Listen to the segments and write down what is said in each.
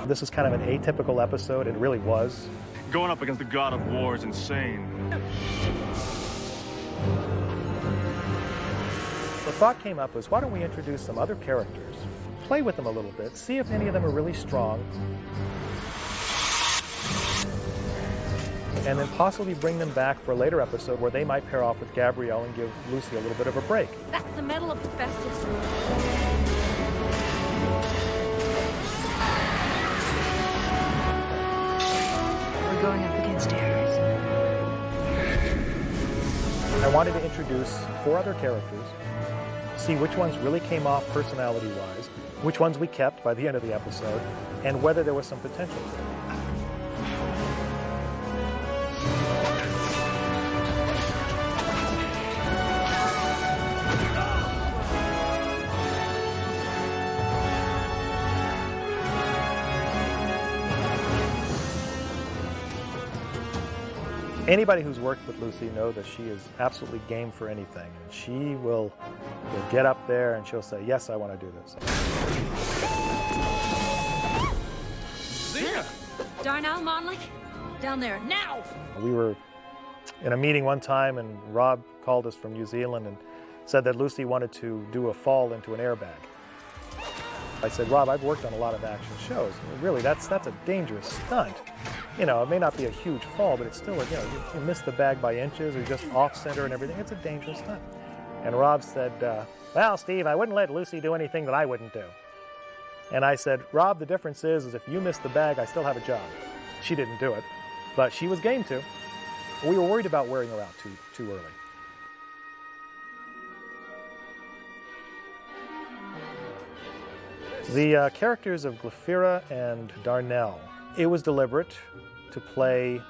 This is kind of an atypical episode. It really was. Going up against the god of war is insane. The thought came up was, why don't we introduce some other characters, play with them a little bit, see if any of them are really strong, and then possibly bring them back for a later episode where they might pair off with Gabrielle and give Lucy a little bit of a break. That's the medal of Hephaestus. We're going up against Ares. I wanted to introduce 4 other characters, see which ones really came off personality-wise, which ones we kept by the end of the episode, and whether there was some potential to it. Anybody who's worked with Lucy knows that she is absolutely game for anything. And she will get up there and she'll say, yes, I want to do this. Zena! Darnell, Monlick, down there, now! We were in a meeting one time and Rob called us from New Zealand and said that Lucy wanted to do a fall into an airbag. I said, Rob, I've worked on a lot of action shows. Really, that's a dangerous stunt. You know, it may not be a huge fall, but it's still, you miss the bag by inches or just off center and everything. It's a dangerous stunt. And Rob said, well, Steve, I wouldn't let Lucy do anything that I wouldn't do. And I said, Rob, the difference is if you miss the bag, I still have a job. She didn't do it, but she was game to. We were worried about wearing her out too early. The characters of Glaphyra and Darnell, it was deliberate to play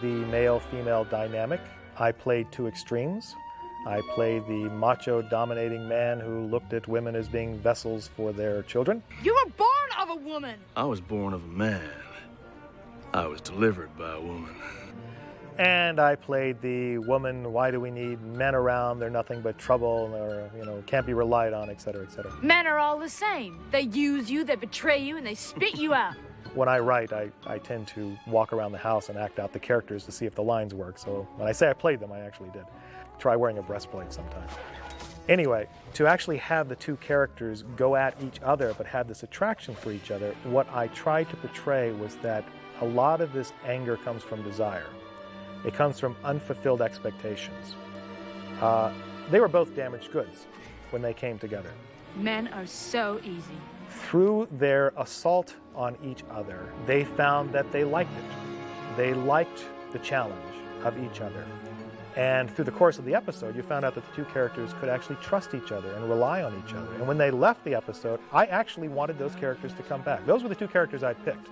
the male-female dynamic. I played 2 extremes. I played the macho-dominating man who looked at women as being vessels for their children. You were born of a woman! I was born of a man. I was delivered by a woman. And I played the woman, why do we need men around? They're nothing but trouble, or, can't be relied on, etc., etc. Men are all the same. They use you, they betray you, and they spit you out. When I write, I tend to walk around the house and act out the characters to see if the lines work. So when I say I played them, I actually did. Try wearing a breastplate sometime. Anyway, to actually have the 2 characters go at each other but have this attraction for each other, what I tried to portray was that a lot of this anger comes from desire. It comes from unfulfilled expectations. They were both damaged goods when they came together. Men are so easy. Through their assault on each other, they found that they liked it. They liked the challenge of each other. And through the course of the episode, you found out that the 2 characters could actually trust each other and rely on each other. And when they left the episode, I actually wanted those characters to come back. Those were the 2 characters I picked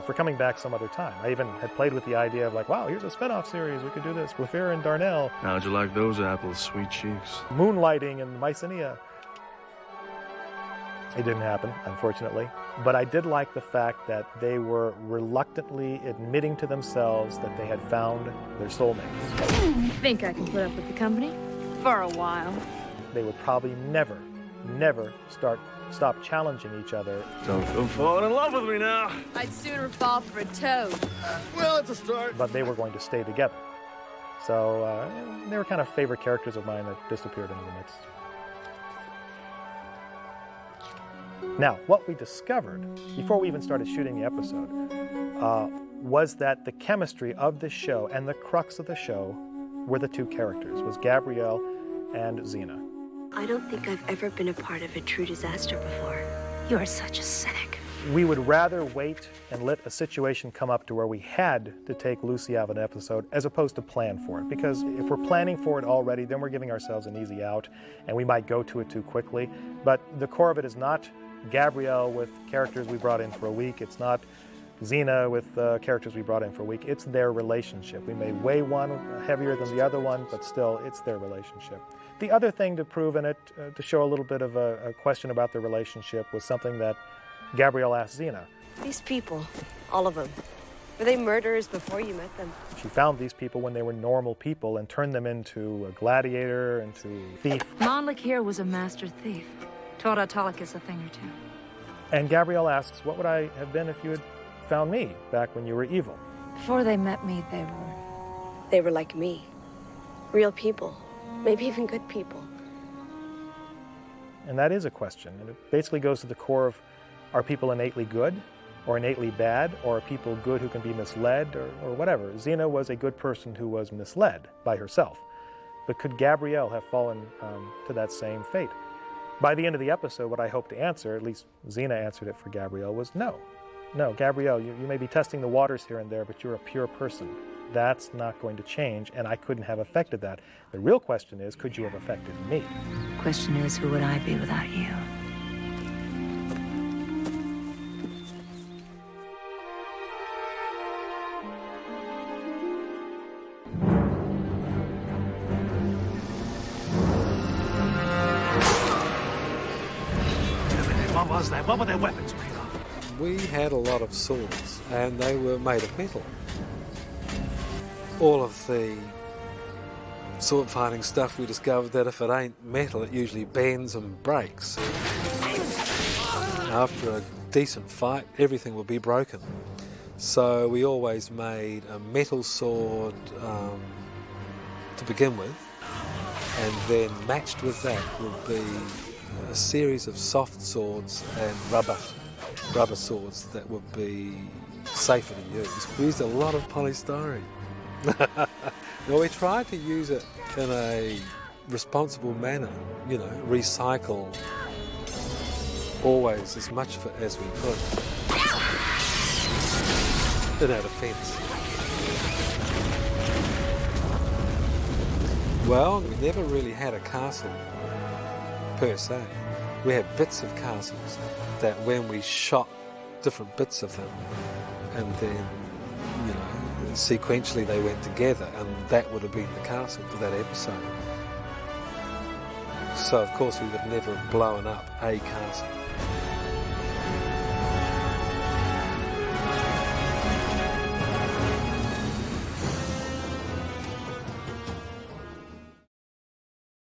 for coming back some other time. I even had played with the idea of wow, here's a spin-off series. We could do this. Glaphyra and Darnell. How'd you like those apples, sweet cheeks? Moonlighting in Mycenae. It didn't happen, unfortunately. But I did like the fact that they were reluctantly admitting to themselves that they had found their soulmates. Think I can put up with the company? For a while. They would probably never stop challenging each other. Don't fall in love with me now. I'd sooner fall for a toad. Well, it's a start. But they were going to stay together. So they were kind of favorite characters of mine that disappeared into the mix. Now, what we discovered before we even started shooting the episode was that the chemistry of the show and the crux of the show were the 2 characters, was Gabrielle and Zena. I don't think I've ever been a part of a true disaster before. You are such a cynic. We would rather wait and let a situation come up to where we had to take Lucy out of an episode as opposed to plan for it. Because if we're planning for it already, then we're giving ourselves an easy out and we might go to it too quickly. But the core of it is not Gabrielle with characters we brought in for a week. It's not Zena with characters we brought in for a week. It's their relationship. We may weigh one heavier than the other one, but still, it's their relationship. The other thing to prove in it, to show a little bit of a question about their relationship, was something that Gabrielle asked Zena. These people, all of them, were they murderers before you met them? She found these people when they were normal people and turned them into a gladiator, into a thief. Monlick here was a master thief. Taught Autolycus a thing or 2. And Gabrielle asks, what would I have been if you had found me back when you were evil? Before they met me, They were like me. Real people. Maybe even good people. And that is a question. And it basically goes to the core of, are people innately good or innately bad, or are people good who can be misled, or whatever? Xena was a good person who was misled by herself. But could Gabrielle have fallen to that same fate? By the end of the episode, what I hope to answer, at least Xena answered it for Gabrielle, was no. No, Gabrielle, you may be testing the waters here and there, but you're a pure person. That's not going to change, and I couldn't have affected that. The real question is, could you have affected me? question is, who would I be without you? What was that? What were their weapons made of? We had a lot of swords, and they were made of metal. All of the sword fighting stuff, we discovered that if it ain't metal, it usually bends and breaks. After a decent fight, everything will be broken. So we always made a metal sword to begin with, and then matched with that would be a series of soft swords and rubber swords that would be safer to use. We used a lot of polystyrene. Well, we tried to use it in a responsible manner, you know, recycle always as much of it as we could. In our defence. Well, we never really had a castle per se. We had bits of castles that when we shot different bits of them, and then, you know, sequentially they went together, and that would have been the castle for that episode. So of course we would never have blown up a castle.